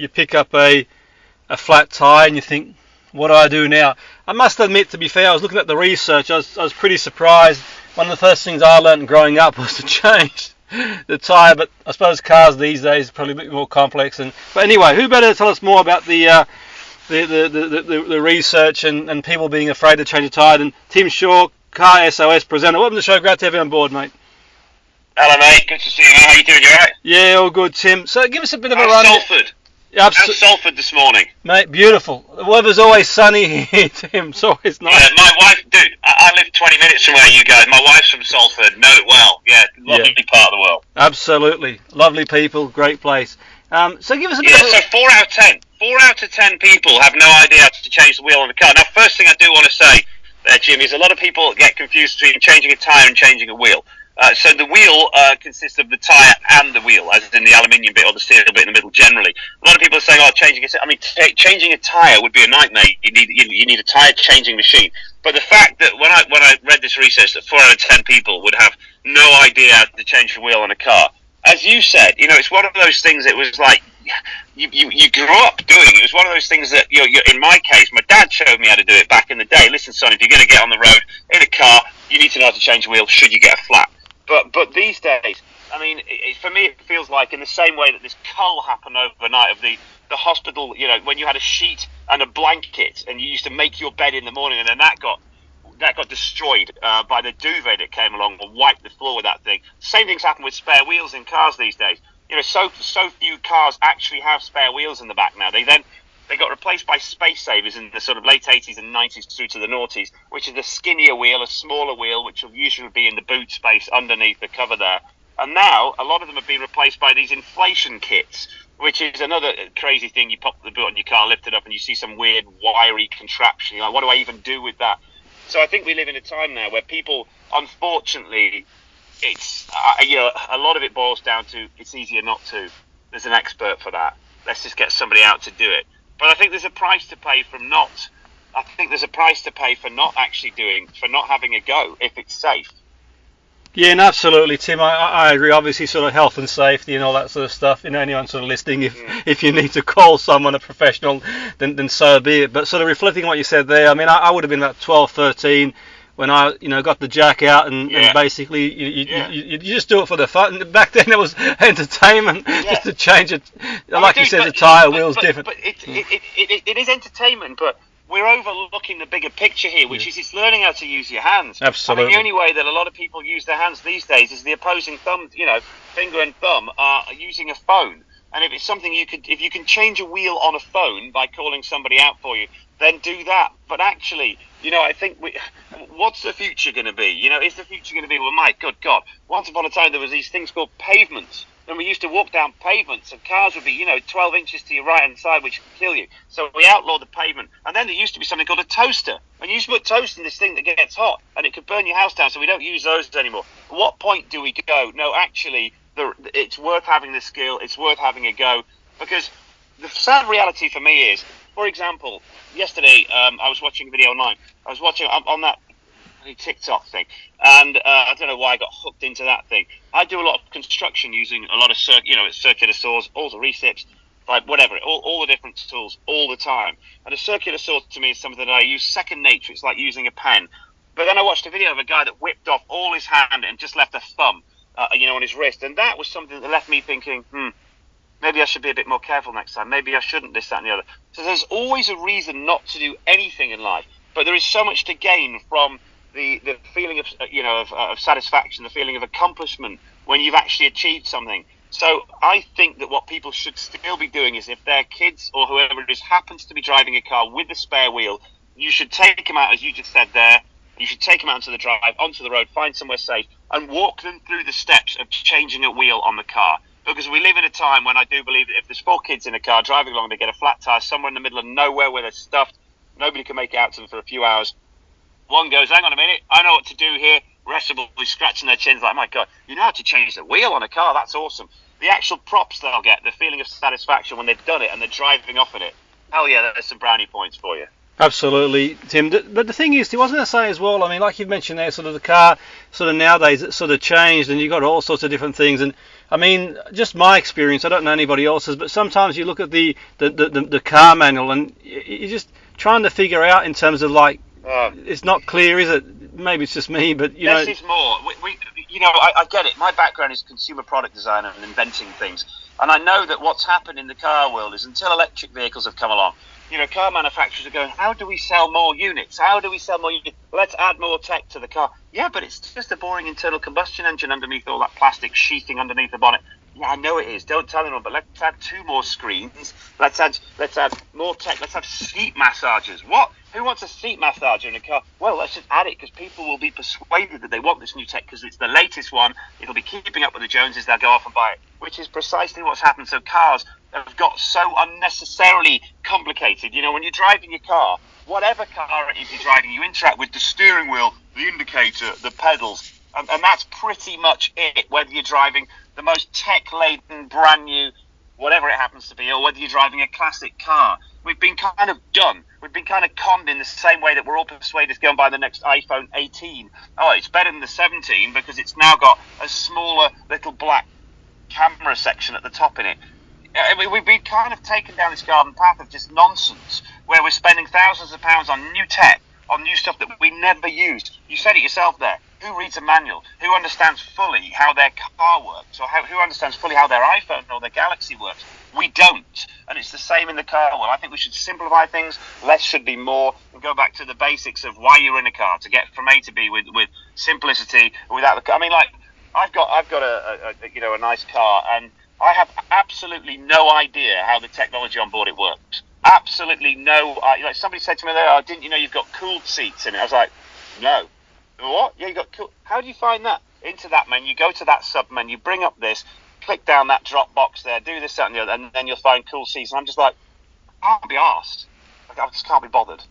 you pick up a flat tyre and you think, what do I do now? I must admit, to be fair, I was looking at the research. I was pretty surprised. One of the first things I learned growing up was to change the tyre, but I suppose cars these days are probably a bit more complex. But anyway, who better to tell us more about the research and people being afraid to change a tyre than Tim Shaw, Car S.O.S Presenter. Welcome to the show. Great to have you on board, mate. Hello, mate. Good to see you, man. How you doing? You alright? Yeah, all good, Tim. So give us a bit of a How's run. Salford? How's Salford this morning? Mate, beautiful. The weather's always sunny here, Tim. It's always nice. Yeah, my wife, dude, I live 20 minutes from where you guys. My wife's from Salford. Know it well. Yeah, lovely part of the world. Absolutely. Lovely people, great place. So give us a bit of a... so 4 out of 10. 4 out of 10 people have no idea how to change the wheel on the car. Now, first thing I do want to say there, Jim, is a lot of people get confused between changing a tyre and changing a wheel. So the wheel consists of the tyre and the wheel, as in the aluminium bit or the steel bit in the middle generally. A lot of people are saying, changing a tyre would be a nightmare. You need a tyre changing machine. But the fact that when I read this research that 4 out of 10 people would have no idea how to change the wheel on a car, as you said, it's one of those things that was like, you grew up doing. It was one of those things that, in my case, my dad showed me how to do it back in the day. Listen, son, if you're going to get on the road in a car, you need to know how to change a wheel should you get a flat. But these days, for me, it feels like in the same way that this cull happened overnight of the hospital, when you had a sheet and a blanket and you used to make your bed in the morning, and then that got destroyed by the duvet that came along and wiped the floor with that thing. Same things happen with spare wheels in cars these days. So few cars actually have spare wheels in the back now. They got replaced by space savers in the sort of late 80s and 90s through to the noughties, which is a skinnier wheel, a smaller wheel, which will usually be in the boot space underneath the cover there. And now a lot of them have been replaced by these inflation kits, which is another crazy thing. You pop the boot on your car, lift it up, and you see some weird wiry contraption. You're like, what do I even do with that? So I think we live in a time now where people, unfortunately, it's a lot of it boils down to it's easier not to. There's an expert for that. Let's just get somebody out to do it. But I think there's a price to pay for not. I think there's a price to pay for not actually doing, for not having a go if it's safe. Yeah, and absolutely, Tim. I agree. Obviously, sort of health and safety and all that sort of stuff. Anyone sort of listening, if you need to call someone a professional, then so be it. But sort of reflecting on what you said there, I would have been about 12, 13 when I, got the jack out and basically you just do it for the fun. Back then it was entertainment, just to change it. Like you said, the tyre wheel's different. But it is entertainment, but we're overlooking the bigger picture here, which is it's learning how to use your hands. Absolutely. The only way that a lot of people use their hands these days is the opposing thumb, finger and thumb are using a phone. And if it's something if you can change a wheel on a phone by calling somebody out for you, then do that. But actually, I think what's the future going to be? Is the future going to be, well, my good God, once upon a time there was these things called pavements. And we used to walk down pavements and cars would be, 12 inches to your right-hand side, which could kill you. So we outlawed the pavement. And then there used to be something called a toaster. And you used to put toast in this thing that gets hot and it could burn your house down. So we don't use those anymore. At what point do we go? No, actually, it's worth having the skill. It's worth having a go. Because the sad reality for me is, for example, yesterday I was watching a video online. I was watching on that TikTok thing, and I don't know why I got hooked into that thing. I do a lot of construction using a lot of circular saws, all the recips, like whatever, all the different tools all the time. And a circular saw to me is something that I use second nature. It's like using a pen. But then I watched a video of a guy that whipped off all his hand and just left a thumb, on his wrist, and that was something that left me thinking, maybe I should be a bit more careful next time. Maybe I shouldn't, this, that, and the other. So there's always a reason not to do anything in life, but there is so much to gain from the feeling of satisfaction, the feeling of accomplishment when you've actually achieved something. So I think that what people should still be doing is if their kids or whoever it is happens to be driving a car with a spare wheel, you should take them out, as you just said there. You should take them out onto the drive, onto the road, find somewhere safe, and walk them through the steps of changing a wheel on the car. Because we live in a time when I do believe that if there's 4 kids in a car driving along, they get a flat tyre somewhere in the middle of nowhere where they're stuffed, nobody can make it out to them for a few hours. One goes, hang on a minute, I know what to do here. The rest will be scratching their chins like, my God, you know how to change the wheel on a car? That's awesome. The actual props they'll get, the feeling of satisfaction when they've done it and they're driving off in it. Hell yeah, there's some brownie points for you. Absolutely, Tim. But the thing is, I was going to say as well, I mean, like you've mentioned there, sort of the car, sort of nowadays, it's sort of changed and you've got all sorts of different things. And I mean, just my experience, I don't know anybody else's, but sometimes you look at the car manual and you're just trying to figure out in terms of like, it's not clear, is it? Maybe it's just me, but you know. Less is more. I get it. My background is consumer product design and inventing things. And I know that what's happened in the car world is until electric vehicles have come along, car manufacturers are going, how do we sell more units? How do we sell more units? Let's add more tech to the car. Yeah, but it's just a boring internal combustion engine underneath all that plastic sheathing underneath the bonnet. Yeah, I know it is. Don't tell anyone, but let's add 2 more screens. Let's add more tech. Let's have seat massagers. What? Who wants a seat massager in a car? Well, let's just add it because people will be persuaded that they want this new tech because it's the latest one. It'll be keeping up with the Joneses. They'll go off and buy it, which is precisely what's happened. So cars have got so unnecessarily complicated. When you're driving your car, whatever car it is you're driving, you interact with the steering wheel, the indicator, the pedals, and that's pretty much it, whether you're driving the most tech-laden, brand new, whatever it happens to be, or whether you're driving a classic car. We've been kind of done. We've been kind of conned in the same way that we're all persuaded to go and buy the next iPhone 18. Oh, it's better than the 17 because it's now got a smaller little black camera section at the top in it. We've been kind of taken down this garden path of just nonsense where we're spending thousands of pounds on new tech, on new stuff that we never used. You said it yourself there. Who reads a manual? Who understands fully how their car works? Or who understands fully how their iPhone or their Galaxy works? We don't. And it's the same in the car world. I think we should simplify things. Less should be more. And go back to the basics of why you're in a car, to get from A to B with simplicity, without the car. I mean, like, I've got a nice car, and I have absolutely no idea how the technology on board it works. Absolutely no. Like somebody said to me there, didn't you know you've got cooled seats in it? I was like, no. What? Yeah, you got cool. How do you find that? Into that menu, go to that sub menu, bring up this, click down that drop box there, do this, that, and the other, and then you'll find cool seats. And I'm just like, I can't be arsed. I just can't be bothered.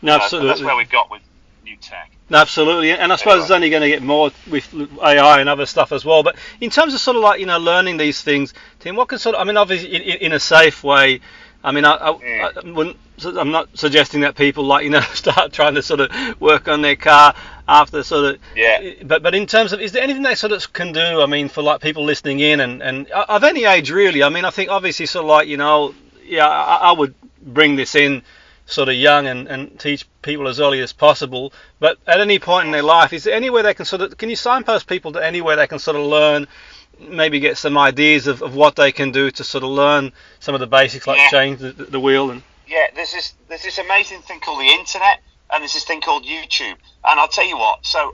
No, absolutely. That's where we've got with new tech. No, absolutely, and I suppose it's only going to get more with AI and other stuff as well. But in terms of sort of like learning these things, Tim, what can sort of, I mean, obviously in a safe way. I mean, I'm not suggesting that people start trying to sort of work on their car after sort of. Yeah. But in terms of, is there anything they sort of can do? I mean, for like people listening in and of any age really. I mean, I think obviously sort of like I would bring this in sort of young and teach people as early as possible. But at any point in their life, is there anywhere they can can you signpost people to anywhere they can sort of learn? Maybe get some ideas of what they can do to sort of learn some of the basics, like change the wheel and. Yeah, there's this amazing thing called the internet, and there's this thing called YouTube. And I'll tell you what. So,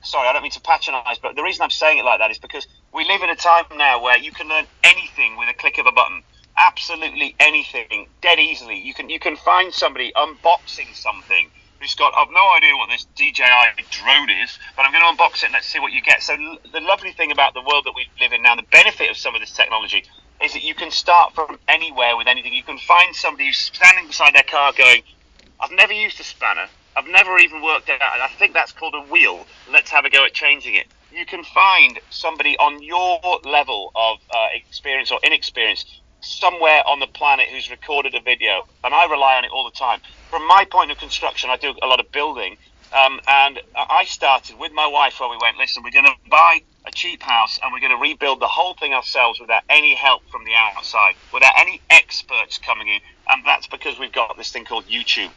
sorry, I don't mean to patronise, but the reason I'm saying it like that is because we live in a time now where you can learn anything with a click of a button. Absolutely anything, dead easily. You can find somebody unboxing something who's got, I've no idea what this DJI drone is, but I'm going to unbox it and let's see what you get. So the lovely thing about the world that we live in now, the benefit of some of this technology, is that you can start from anywhere with anything. You can find somebody who's standing beside their car going, I've never used a spanner, I've never even worked it out, and I think that's called a wheel, let's have a go at changing it. You can find somebody on your level of experience or inexperience somewhere on the planet who's recorded a video, and I rely on it all the time. From my point of construction, I do a lot of building, and I started with my wife where we went, listen, we're going to buy a cheap house and we're going to rebuild the whole thing ourselves without any help from the outside, without any experts coming in, and that's because we've got this thing called YouTube.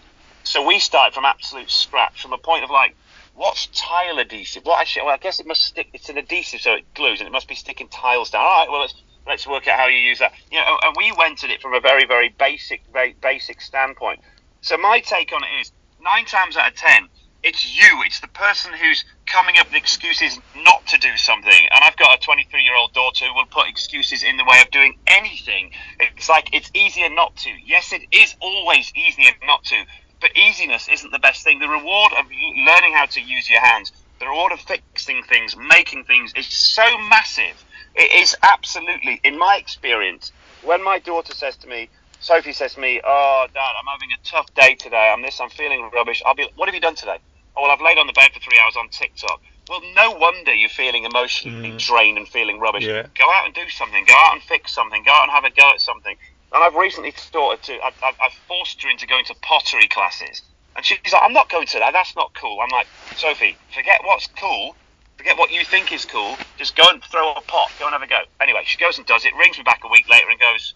So we started from absolute scratch, from a point of like, what's tile adhesive? Well, I guess it must stick, it's an adhesive so it glues, and it must be sticking tiles down. All right, well, let's work out how you use that. And we went at it from a very, very basic standpoint. So my take on it is, 9 times out of 10, it's you. It's the person who's coming up with excuses not to do something. And I've got a 23-year-old daughter who will put excuses in the way of doing anything. It's like it's easier not to. Yes, it is always easier not to. But easiness isn't the best thing. The reward of learning how to use your hands, the reward of fixing things, making things is so massive. It is absolutely, in my experience, when my daughter says to me, Sophie says to me, oh, Dad, I'm having a tough day today. I'm feeling rubbish. I'll be, what have you done today? Oh, well, I've laid on the bed for 3 hours on TikTok. Well, no wonder you're feeling emotionally drained and feeling rubbish. Yeah. Go out and do something. Go out and fix something. Go out and have a go at something. And I've recently started to, I've forced her into going to pottery classes. And she's like, I'm not going to that, that's not cool. I'm like, Sophie, forget what's cool, forget what you think is cool, just go and throw a pot, go and have a go. Anyway, she goes and does it, rings me back a week later and goes,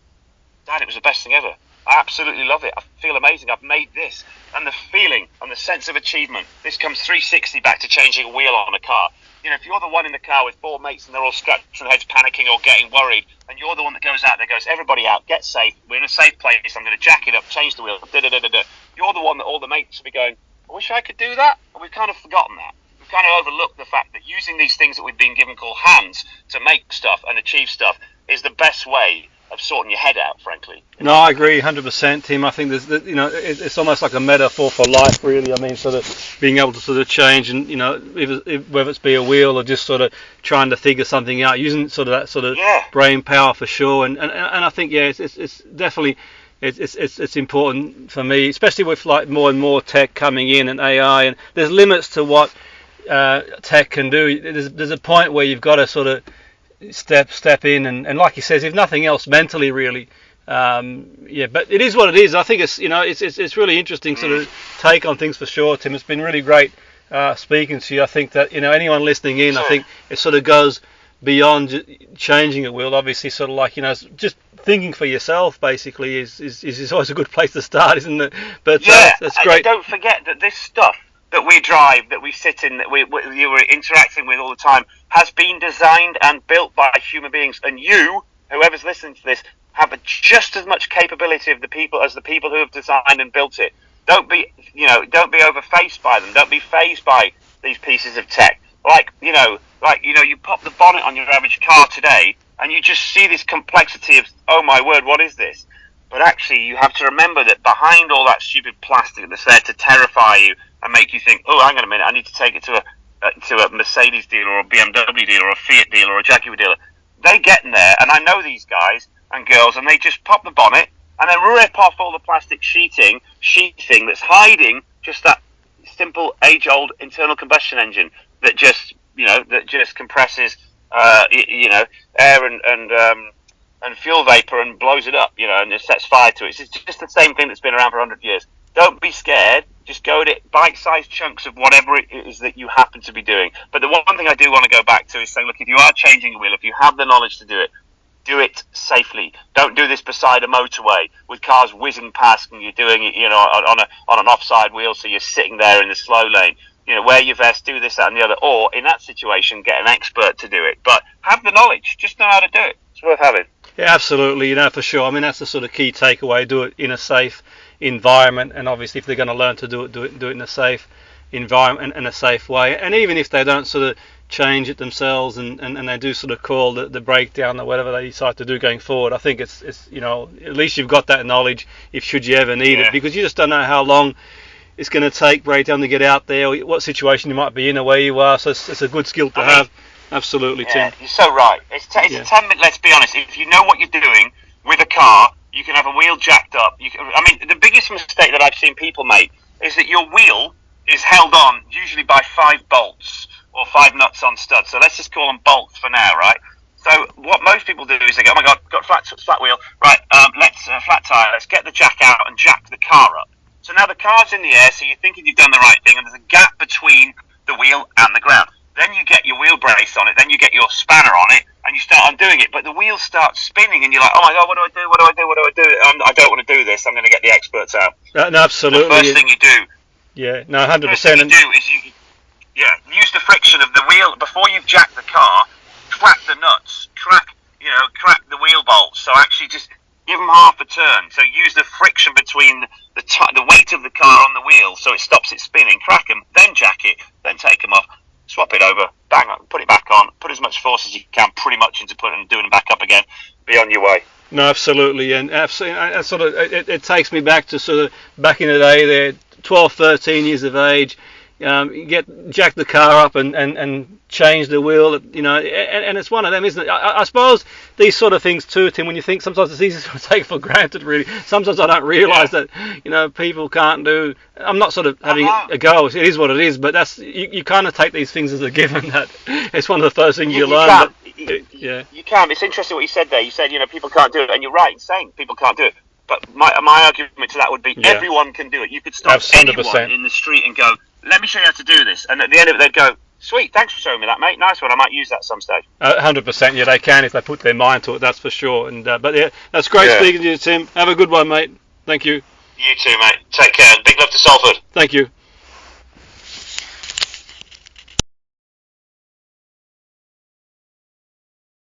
Dad, it was the best thing ever. I absolutely love it. I feel amazing. I've made this. And the feeling and the sense of achievement, this comes 360 back to changing a wheel on a car. You know, if you're the one in the car with 4 mates and they're all scratching their heads, panicking or getting worried, and you're the one that goes out there, goes, everybody out, get safe, we're in a safe place, I'm going to jack it up, change the wheel, da-da-da-da-da. You're the one that all the mates will be going, I wish I could do that. And we've kind of forgotten that. We've kind of overlooked the fact that using these things that we've been given called hands to make stuff and achieve stuff is the best way of sorting your head out, frankly. No, I agree 100%, Tim. I think it's almost like a metaphor for life, really. I mean, sort of being able to sort of change, and whether it's be a wheel or just sort of trying to figure something out, using sort of that sort of brain power for sure. And I think it's definitely it's important for me, especially with like more and more tech coming in and AI, and there's limits to what tech can do. There's a point where you've got to sort of step in and like he says, if nothing else, mentally really, but it is what it is. I think it's really interesting sort of take on things for sure, Tim. It's been really great speaking to you. I think that anyone listening in, I think it sort of goes beyond changing a wheel. Obviously, sort of like just thinking for yourself basically is always a good place to start, isn't it? But that's great. And don't forget that this stuff that we drive, that we sit in, that you were interacting with all the time, has been designed and built by human beings. And you, whoever's listening to this, have just as much capability of the people as the people who have designed and built it. Don't be overfaced by them. Don't be fazed by these pieces of tech. You pop the bonnet on your average car today, and you just see this complexity of, oh my word, what is this? But actually, you have to remember that behind all that stupid plastic that's there to terrify you and make you think, oh, hang on a minute, I need to take it to a Mercedes dealer or a BMW dealer or a Fiat dealer or a Jaguar dealer. They get in there, and I know these guys and girls, and they just pop the bonnet and then rip off all the plastic sheathing that's hiding just that simple age-old internal combustion engine that just compresses air and fuel vapor and blows it up, and it sets fire to it. It's just the same thing that's been around for 100 years. Don't be scared. Just go at it, bite-sized chunks of whatever it is that you happen to be doing. But the one thing I do want to go back to is saying, look, if you are changing a wheel, if you have the knowledge to do it safely. Don't do this beside a motorway with cars whizzing past and you're doing it, on an offside wheel, so you're sitting there in the slow lane. Wear your vest, do this, that, and the other. Or in that situation, get an expert to do it. But have the knowledge. Just know how to do it. It's worth having. Yeah, absolutely. For sure. I mean, that's the sort of key takeaway. Do it in a safe environment, and obviously, if they're going to learn to do it in a safe environment and in a safe way. And even if they don't sort of change it themselves, and they do sort of call the breakdown or whatever they decide to do going forward, I think it's at least you've got that knowledge if should you ever need it, because you just don't know how long it's going to take breakdown to get out there, or what situation you might be in or where you are. So it's a good skill to have. Absolutely, Tim. You're so right. It's a 10-minute. Let's be honest. If you know what you're doing with a car, you can have a wheel jacked up. The biggest mistake that I've seen people make is that your wheel is held on usually by 5 bolts or 5 nuts on studs. So let's just call them bolts for now, right? So what most people do is they go, oh my God, got flat wheel. Right, let's flat tire. Let's get the jack out and jack the car up. So now the car's in the air, so you're thinking you've done the right thing, and there's a gap between the wheel and the ground. Then you get your wheel brace on it, then you get your spanner on it, and you start undoing it. But the wheel starts spinning, and you're like, oh my God, what do I do? I don't want to do this. I'm going to get the experts out. No, absolutely. The first thing you do. Yeah, no, 100%. The first thing you do is use the friction of the wheel before you've jacked the car. Crack the nuts, crack the wheel bolts. So actually, just give them half a turn. So use the friction between the weight of the car on the wheel, so it stops it spinning. Crack them, then jack it, then take them off. Swap it over, bang on, put it back on, put as much force as you can pretty much into putting and doing them back up again. Be on your way. No, absolutely. And absolutely, it takes me back to sort of back in the day there, 12, 13 years of age, jack the car up and change the wheel, and it's one of them, isn't it? I suppose these sort of things too, Tim, when you think sometimes it's easy to take for granted, really. Sometimes I don't realise that, people can't do. I'm not sort of having a go. It is what it is, but that's you kind of take these things as a given that it's one of the first things you learn. You can. It's interesting what you said there. You said, people can't do it, and you're right in saying people can't do it. But my argument to that would be everyone can do it. You could stop 100%. anyone in the street and go, let me show you how to do this. And at the end of it, they'd go, sweet, thanks for showing me that, mate. Nice one. I might use that at some stage. 100%. Yeah, they can if they put their mind to it. That's for sure. And but yeah, that's great speaking to you, Tim. Have a good one, mate. Thank you. You too, mate. Take care. Big love to Salford. Thank you.